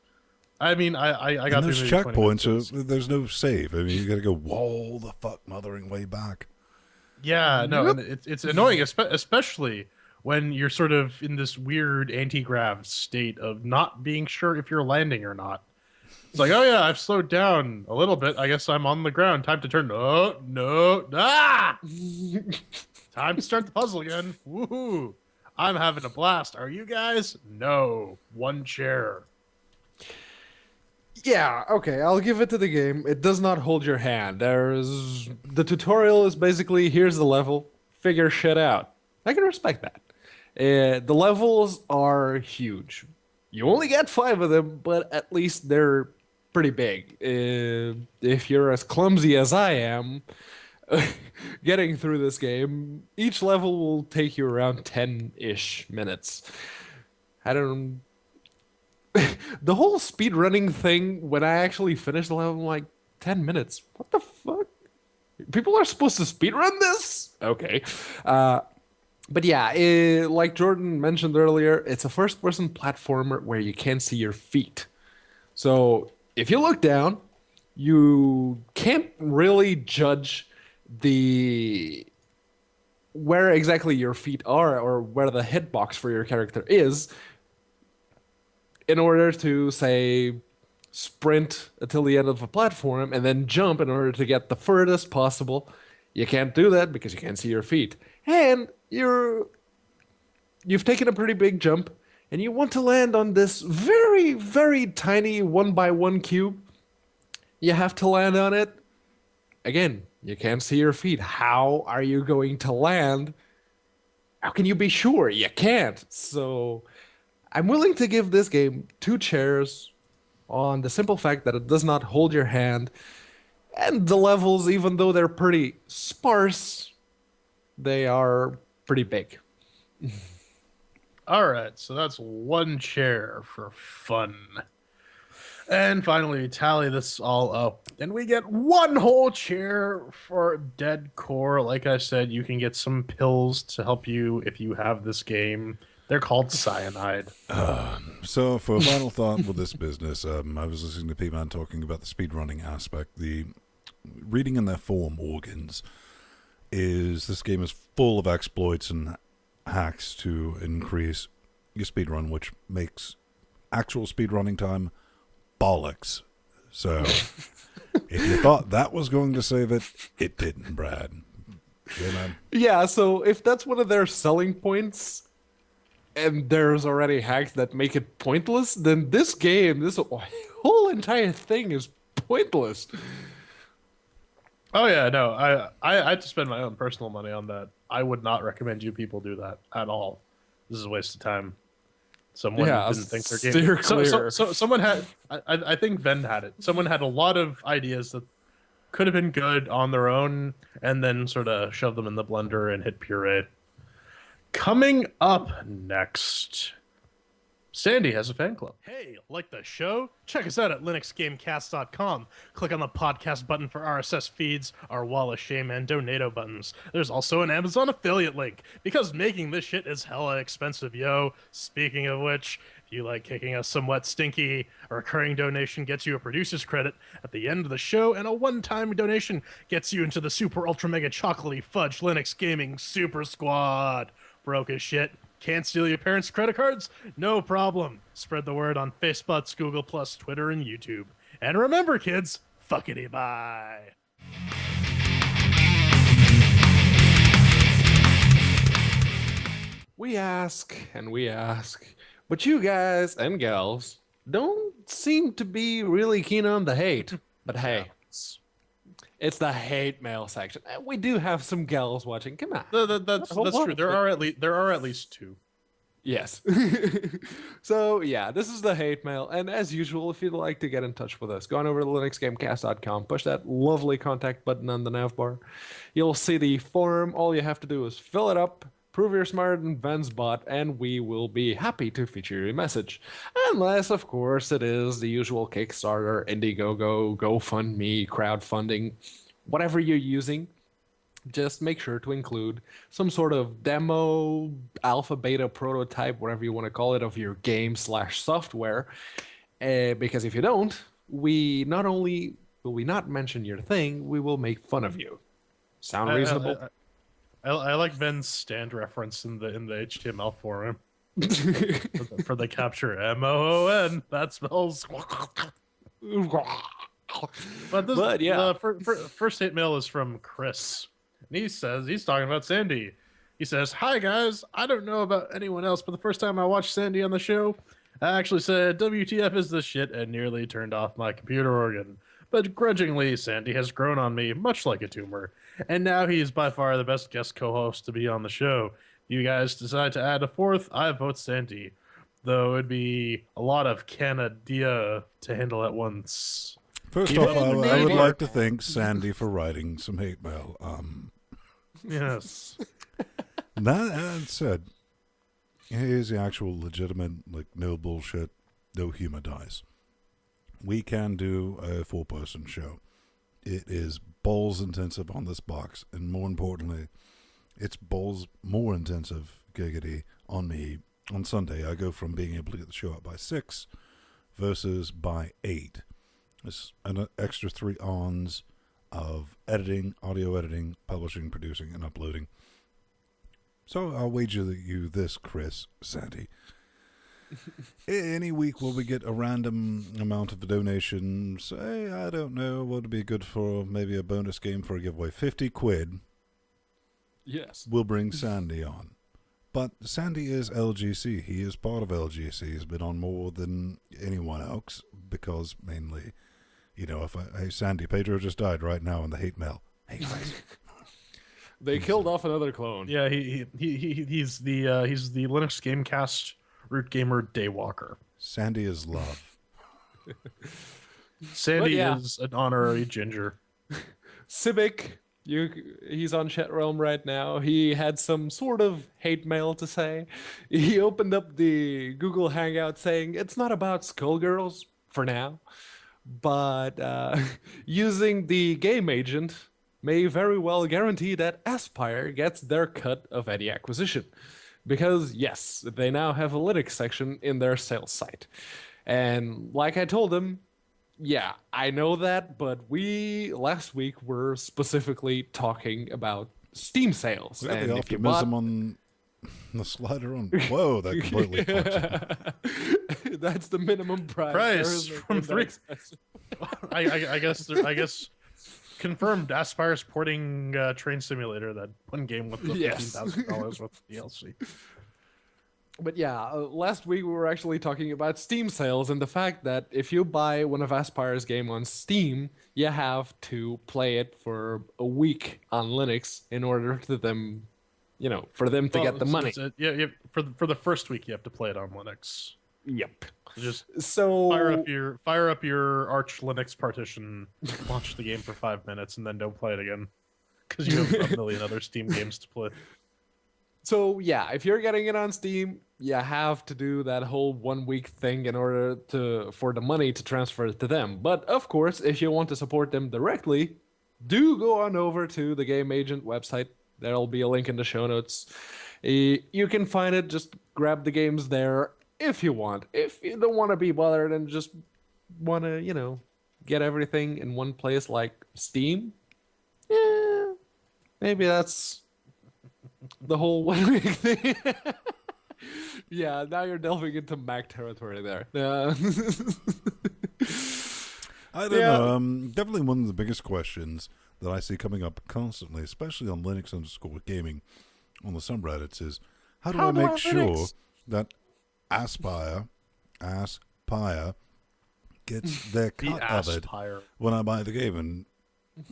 I mean, I got and those through checkpoints, so there's no save. I mean, you got to go all the fuck mothering way back. Yeah, no, and it's annoying, especially when you're sort of in this weird anti-grav state of not being sure if you're landing or not. It's like, oh yeah, I've slowed down a little bit. I guess I'm on the ground. Time to turn. Oh, no. Ah! Time to start the puzzle again. Woohoo! I'm having a blast. Are you guys? No. 1 chair. Yeah, okay, I'll give it to the game. It does not hold your hand. The tutorial is basically, here's the level, figure shit out. I can respect that. The levels are huge. You only get 5 of them, but at least they're pretty big. If you're as clumsy as I am, getting through this game, each level will take you around 10-ish minutes. I don't... The whole speedrunning thing, when I actually finished the level, I'm like, 10 minutes? What the fuck? People are supposed to speedrun this? Okay. But yeah, like Jordan mentioned earlier, it's a first-person platformer where you can't see your feet. So if you look down, you can't really judge where exactly your feet are or where the hitbox for your character is in order to, say, sprint until the end of a platform and then jump in order to get the furthest possible. You can't do that because you can't see your feet. And you've taken a pretty big jump and you want to land on this very, very tiny 1x1 cube. You have to land on it. Again, you can't see your feet. How are you going to land? How can you be sure? You can't. So I'm willing to give this game 2 chairs on the simple fact that it does not hold your hand. And the levels, even though they're pretty sparse, they are pretty big. All right, so that's 1 chair for fun. And finally, tally this all up, and we get 1 whole chair for dead core. Like I said, you can get some pills to help you if you have this game. They're called cyanide. So for a final thought with this business, I was listening to P-Man talking about the speedrunning aspect. The reading in their form organs is this game is full of exploits and hacks to increase your speedrun, which makes actual speedrunning time bollocks. So if you thought that was going to save it, it didn't, Brad. Yeah, man. Yeah, so if that's one of their selling points, and there's already hacks that make it pointless, then this whole entire thing is pointless. Oh yeah, no, I had to spend my own personal money on that. I would not recommend you people do that at all. This is a waste of time. Someone didn't think their game. So someone had. I think Ben had it. Someone had a lot of ideas that could have been good on their own, and then sort of shoved them in the blender and hit puree. Coming up next, Sandy has a fan club. Hey, like the show? Check us out at LinuxGameCast.com. Click on the podcast button for RSS feeds, our Wall of Shame and Donato buttons. There's also an Amazon affiliate link, because making this shit is hella expensive, yo. Speaking of which, if you like kicking us somewhat stinky, a recurring donation gets you a producer's credit at the end of the show, and a one-time donation gets you into the super ultra mega chocolatey fudge Linux Gaming Super Squad. Broke as shit. Can't steal your parents' credit cards? No problem. Spread the word on Facebook, Google+, Twitter, and YouTube. And remember, kids, fuckity bye. We ask and we ask, but you guys and gals don't seem to be really keen on the hate. But hey, it's the hate mail section. We do have some gals watching. Come on. That's true. There are at least two. Yes. So yeah, this is the hate mail, and as usual, if you'd like to get in touch with us, go on over to linuxgamecast.com, push that lovely contact button on the navbar. You'll see the form. All you have to do is fill it up, prove you're smarter than Ben's bot, and we will be happy to feature your message. Unless, of course, it is the usual Kickstarter, Indiegogo, GoFundMe, crowdfunding, whatever you're using. Just make sure to include some sort of demo, alpha, beta, prototype, whatever you want to call it, of your game/software. Because if you don't, we not only will we not mention your thing, we will make fun of you. Sound reasonable? I like Ben's stand reference in the HTML forum for the capture MOON. That spells. But yeah, first hate mail is from Chris. And he says, he's talking about Sandy. He says, "Hi guys, I don't know about anyone else, but the first time I watched Sandy on the show, I actually said, WTF is this shit, and nearly turned off my computer organ. But grudgingly, Sandy has grown on me, much like a tumor. And now he is by far the best guest co-host to be on the show. You guys decide to add a fourth, I vote Sandy. Though it'd be a lot of Canada to handle at once." First off, I would like to thank Sandy for writing some hate mail. Yes. That said, here's the actual legitimate, like, no bullshit, no humor dice. We can do a 4-person show. It is balls intensive on this box, and more importantly, it's balls more intensive, giggity, on me. On Sunday, I go from being able to get the show up by 6 versus by 8. It's an extra 3 ons of editing, audio editing, publishing, producing, and uploading. So I'll wager you this, Chris, Sandy. Any week where we get a random amount of a donation, say, I don't know, what would be good for maybe a bonus game for a giveaway, 50 quid. Yes. We'll bring Sandy on. But Sandy is LGC. He is part of LGC. He's been on more than anyone else because mainly, you know, hey, Sandy, Pedro just died right now in the hate mail. Hey, guys. They killed off another clone. Yeah, he's the Linux Gamecast root gamer daywalker. Sandy is love. Sandy is an honorary ginger. Civic, he's on chat realm right now. He had some sort of hate mail to say. He opened up the Google Hangout saying it's not about Skullgirls for now, but using the game agent may very well guarantee that Aspire gets their cut of any acquisition. Because, yes, they now have a Linux section in their sales site. And like I told him, yeah, I know that, but we last week were specifically talking about Steam sales. We got and the if you optimism bought... on the slider on. Whoa, that completely fucked up. That's the minimum Price from 3. I guess confirmed. Aspire's porting Train Simulator, that one game with the $15,000 with DLC. But yeah, last week we were actually talking about Steam sales and the fact that if you buy one of Aspire's game on Steam, you have to play it for a week on Linux in order to them, you know, for them to get the money. For the first week you have to play it on Linux. Yep. Just so fire up your Arch Linux partition, launch the game for 5 minutes, and then don't play it again because you have a million other Steam games to play. So yeah, if you're getting it on Steam, you have to do that whole 1 week thing in order for the money to transfer to them. But of course, if you want to support them directly, do go on over to the Game Agent website. There'll be a link in the show notes. You can find it. Just grab the games there if you want. If you don't want to be bothered and just want to, get everything in one place like Steam, maybe that's the whole 1 week thing. Yeah, now you're delving into Mac territory there. I don't know. Definitely one of the biggest questions that I see coming up constantly, especially on Linux_gaming on the subreddits, is how do I make sure that Aspire gets their cut of it when I buy the game? And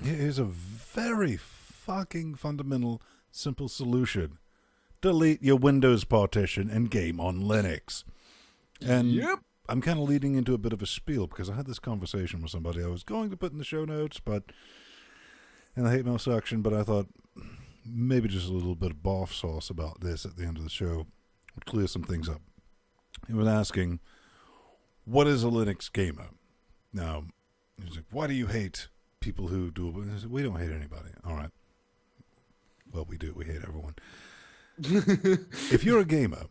here's a very fucking fundamental, simple solution. Delete your Windows partition and game on Linux. And I'm kind of leading into a bit of a spiel because I had this conversation with somebody I was going to put in the show notes, in the hate mail section, but I thought maybe just a little bit of boff sauce about this at the end of the show would clear some things up. He was asking, what is a Linux gamer? Now, he's like, why do you hate people who do it? I said, we don't hate anybody. All right. Well, we do. We hate everyone. If you're a gamer,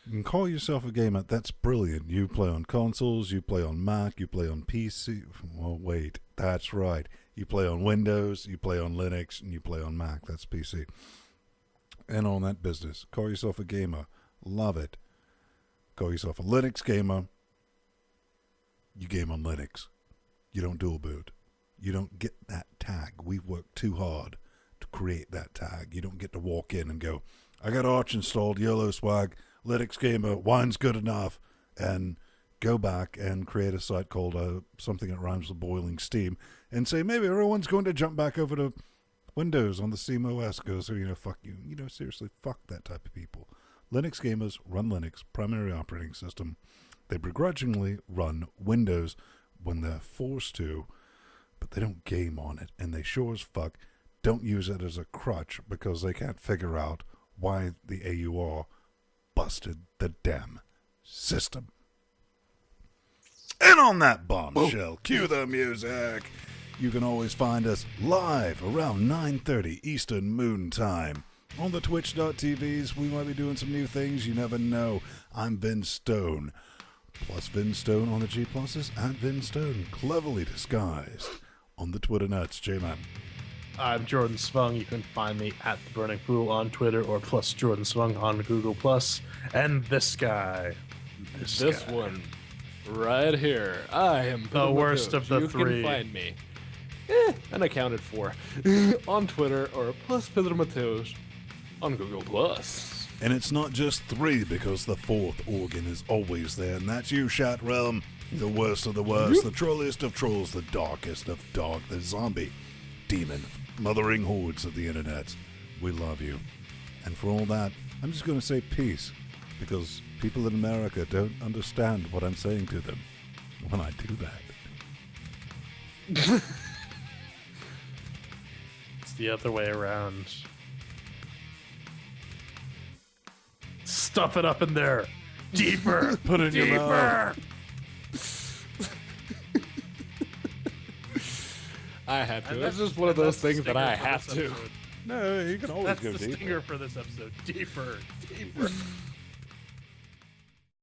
you can call yourself a gamer. That's brilliant. You play on consoles, you play on Mac, you play on PC. Well, wait, that's right. You play on Windows, you play on Linux, and you play on Mac. That's PC. And on that business. Call yourself a gamer. Love it. Call yourself a Linux gamer. You game on Linux. You don't dual boot. You don't get that tag. We worked too hard to create that tag. You don't get to walk in and go, I got Arch installed, YOLO swag, Linux gamer, wine's good enough, and go back and create a site called something that rhymes with boiling steam and say maybe everyone's going to jump back over to Windows on the Steam OS. Goes, fuck you. Seriously, fuck that type of people. Linux gamers run Linux, primary operating system. They begrudgingly run Windows when they're forced to, but they don't game on it, and they sure as fuck don't use it as a crutch because they can't figure out why the AUR busted the damn system. And on that bombshell, cue the music. You can always find us live around 9:30 Eastern Moon Time on the twitch.tvs. We might be doing some new things. You never know. I'm Vin Stone. Plus Vin Stone on the G pluses at Vin Stone, cleverly disguised on the Twitter nuts. J-Man. I'm Jordan Svung. You can find me at The Burning Fool on Twitter or plus Jordan Svung on Google Plus. And this guy. This guy. One. Right here. I am the worst of the three. You can find me. Unaccounted for. On Twitter or plus Pedro Mateos on Google Plus. And it's not just three because the fourth organ is always there, and that's you, Shat Realm. The worst of the worst, the trolliest of trolls, the darkest of dark, the zombie, demon, mothering hordes of the internet. We love you. And for all that, I'm just going to say peace, because people in America don't understand what I'm saying to them when I do that. It's the other way around. Stuff it up in there. Deeper. Put it in your mouth. I had to. It's just one of those things that I have to. No, you can always That's go the deeper. stinger for this episode. Deeper. Deeper.